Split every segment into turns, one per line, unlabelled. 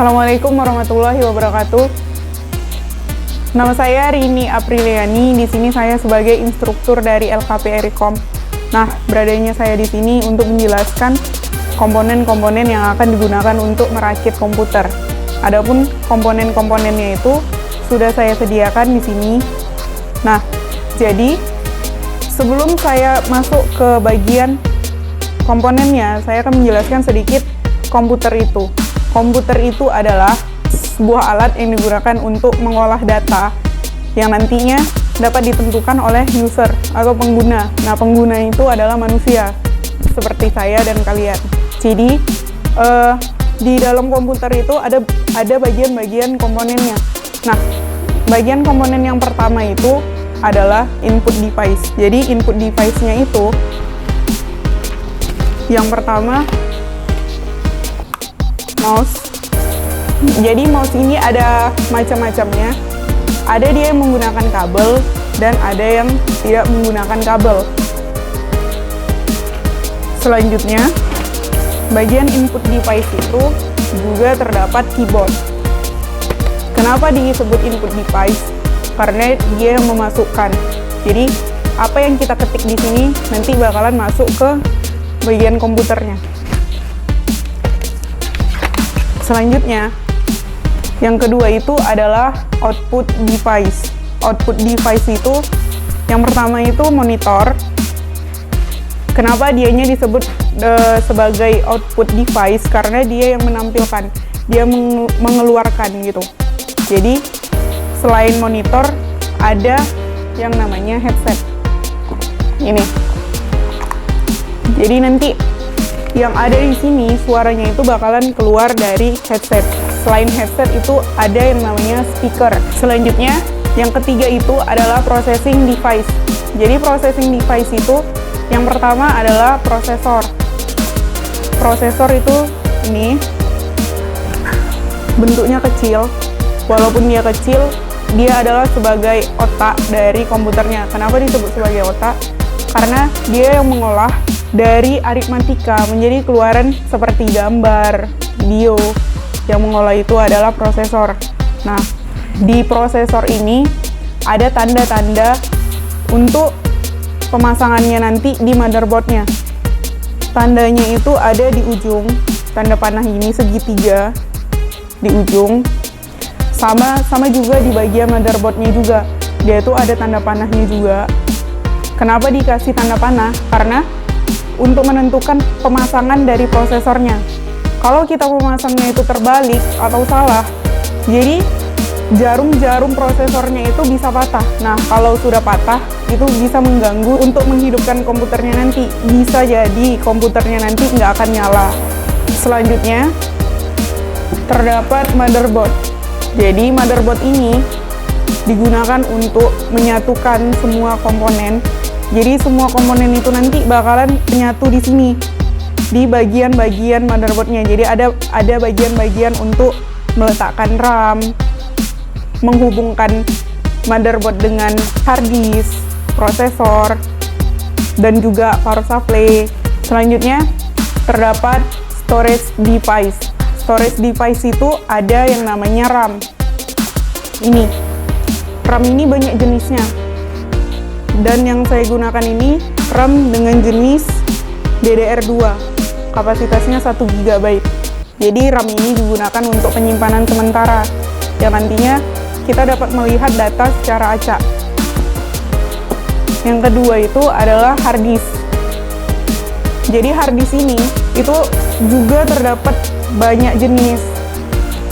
Assalamualaikum warahmatullahi wabarakatuh. Nama saya Rini Apriliani. Di sini saya sebagai instruktur dari LKP Erikom. Nah, beradanya saya di sini untuk menjelaskan komponen-komponen yang akan digunakan untuk merakit komputer. Adapun komponen-komponennya itu sudah saya sediakan di sini. Nah, jadi sebelum saya masuk ke bagian komponennya, saya akan menjelaskan sedikit komputer itu. Komputer itu adalah sebuah alat yang digunakan untuk mengolah data yang nantinya dapat ditentukan oleh user atau pengguna. Nah, pengguna itu adalah manusia, seperti saya dan kalian. Jadi, di dalam komputer itu ada bagian-bagian komponennya. Nah, bagian komponen yang pertama itu adalah input device. Jadi, input device-nya itu yang pertama mouse. Jadi mouse ini ada macam-macamnya. Ada dia yang menggunakan kabel dan ada yang tidak menggunakan kabel. Selanjutnya, bagian input device itu juga terdapat keyboard. Kenapa disebut input device? Karena dia yang memasukkan. Jadi, apa yang kita ketik di sini nanti bakalan masuk ke bagian komputernya. Selanjutnya, yang kedua itu adalah output device. Output device itu, yang pertama itu monitor. Kenapa dianya disebut sebagai output device? Karena dia yang menampilkan, dia mengeluarkan gitu. Jadi, selain monitor, ada yang namanya headset. Ini. Jadi nanti yang ada di sini suaranya itu bakalan keluar dari headset. Selain headset itu ada yang namanya speaker. Selanjutnya, yang ketiga itu adalah processing device. Jadi processing device itu yang pertama adalah prosesor. Prosesor itu ini bentuknya kecil. Walaupun dia kecil, dia adalah sebagai otak dari komputernya. Kenapa disebut sebagai otak? Karena dia yang mengolah dari aritmatika menjadi keluaran seperti gambar, video. Yang mengolah itu adalah prosesor. Nah, di prosesor ini ada tanda-tanda untuk pemasangannya nanti di motherboardnya. Tandanya itu ada di ujung, tanda panah ini segitiga di ujung. Sama juga di bagian motherboardnya juga. Dia itu ada tanda panahnya juga. Kenapa dikasih tanda panah? Karena untuk menentukan pemasangan dari prosesornya. Kalau kita memasangnya itu terbalik atau salah, jadi jarum-jarum prosesornya itu bisa patah. Nah, kalau sudah patah, itu bisa mengganggu untuk menghidupkan komputernya nanti. Bisa jadi komputernya nanti nggak akan nyala. Selanjutnya, terdapat motherboard. Jadi, motherboard ini digunakan untuk menyatukan semua komponen. Jadi semua komponen itu nanti bakalan menyatu di sini di bagian-bagian motherboardnya. Jadi ada bagian-bagian untuk meletakkan RAM, menghubungkan motherboard dengan hard disk, prosesor, dan juga power supply. Selanjutnya terdapat storage device. Storage device itu ada yang namanya RAM. Ini RAM ini banyak jenisnya. Dan yang saya gunakan ini RAM dengan jenis DDR2, kapasitasnya 1 GB. Jadi RAM ini digunakan untuk penyimpanan sementara, yang nantinya kita dapat melihat data secara acak. Yang kedua itu adalah hard disk. Jadi hard disk ini itu juga terdapat banyak jenis.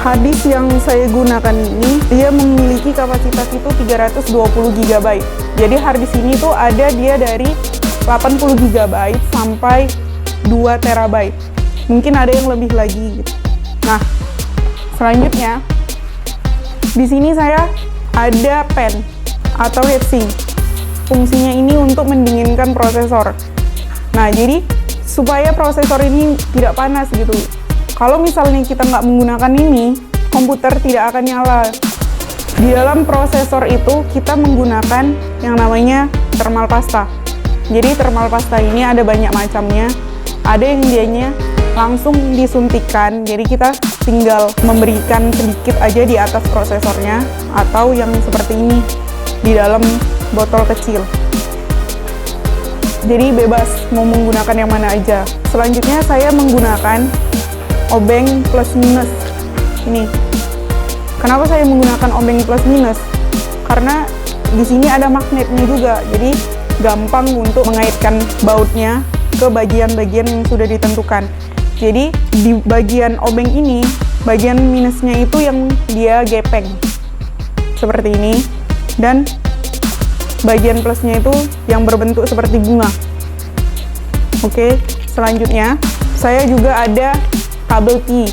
Hard disk yang saya gunakan ini, dia memiliki kapasitas itu 320 GB. Jadi hard disk ini tuh ada dia dari 80 GB sampai 2 TB. Mungkin ada yang lebih lagi gitu. Nah, selanjutnya di sini saya ada fan atau heatsink. Fungsinya ini untuk mendinginkan prosesor. Nah, jadi supaya prosesor ini tidak panas gitu. Kalau misalnya kita nggak menggunakan ini, komputer tidak akan nyala. Di dalam prosesor itu kita menggunakan yang namanya thermal pasta. Jadi thermal pasta ini ada banyak macamnya. Ada yang dianya langsung disuntikan, jadi kita tinggal memberikan sedikit aja di atas prosesornya, atau yang seperti ini di dalam botol kecil. Jadi bebas mau menggunakan yang mana aja. Selanjutnya saya menggunakan obeng plus minus ini. Kenapa saya menggunakan obeng plus minus? Karena di sini ada magnetnya juga, jadi gampang untuk mengaitkan bautnya ke bagian-bagian yang sudah ditentukan. Jadi di bagian obeng ini, bagian minusnya itu yang dia gepeng seperti ini, dan bagian plusnya itu yang berbentuk seperti bunga. Oke, selanjutnya saya juga ada kabel T.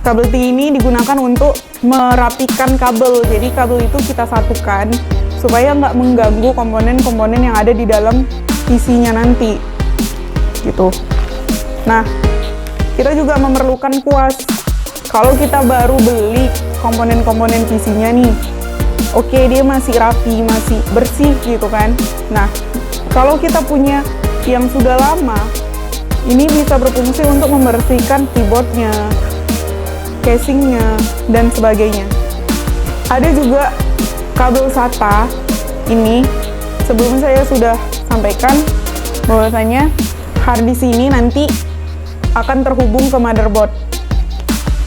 Kabel T ini digunakan untuk merapikan kabel. Jadi kabel itu kita satukan supaya nggak mengganggu komponen-komponen yang ada di dalam PC-nya nanti. Gitu. Nah, kita juga memerlukan kuas. Kalau kita baru beli komponen-komponen PC-nya nih, oke, dia masih rapi, masih bersih gitu kan. Nah, kalau kita punya yang sudah lama, ini bisa berfungsi untuk membersihkan keyboardnya, casingnya, dan sebagainya. Ada juga kabel SATA ini. Sebelum saya sudah sampaikan bahwasanya harddisk ini nanti akan terhubung ke motherboard.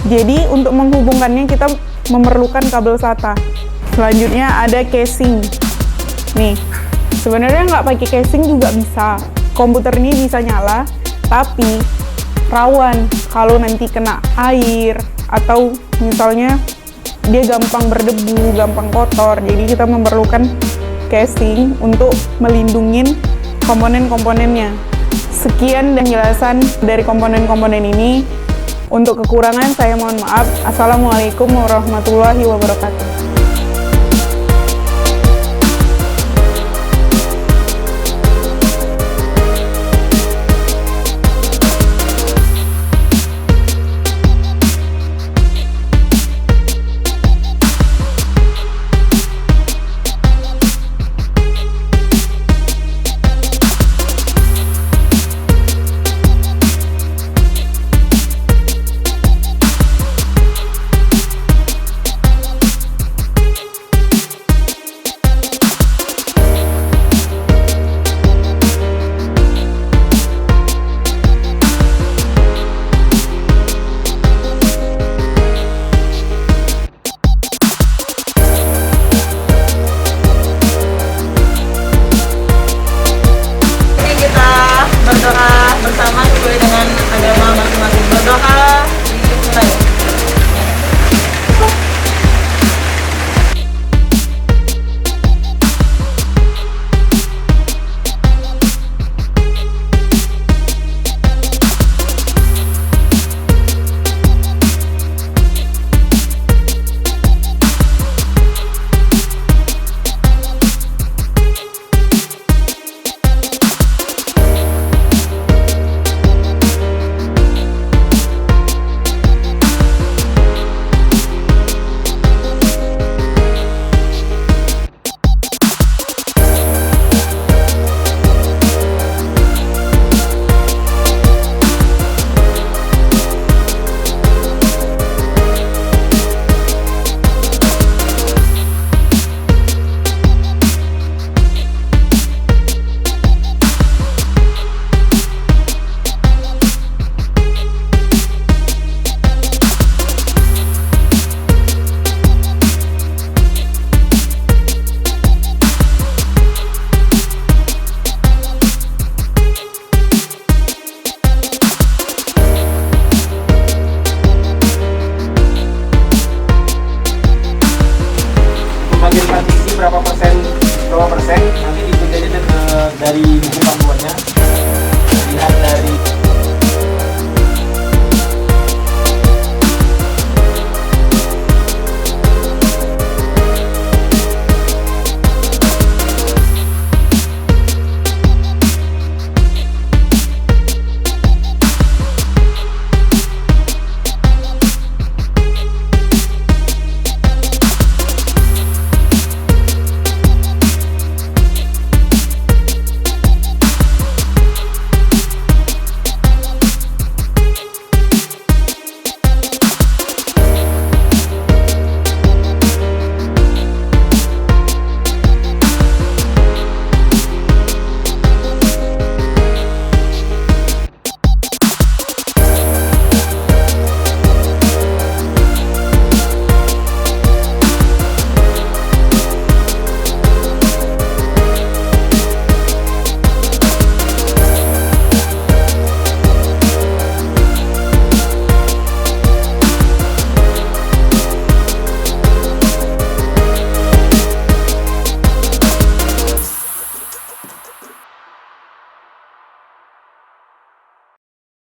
Jadi untuk menghubungkannya kita memerlukan kabel SATA. Selanjutnya ada casing. Nih, sebenarnya nggak pakai casing juga bisa. Komputer ini bisa nyala, tapi rawan kalau nanti kena air atau misalnya dia gampang berdebu, gampang kotor. Jadi kita memerlukan casing untuk melindungi komponen-komponennya. Sekian penjelasan dari komponen-komponen ini. Untuk kekurangan saya mohon maaf. Assalamualaikum warahmatullahi wabarakatuh.
Berdoa bersama sesuai dengan agama masing-masing. Berdoa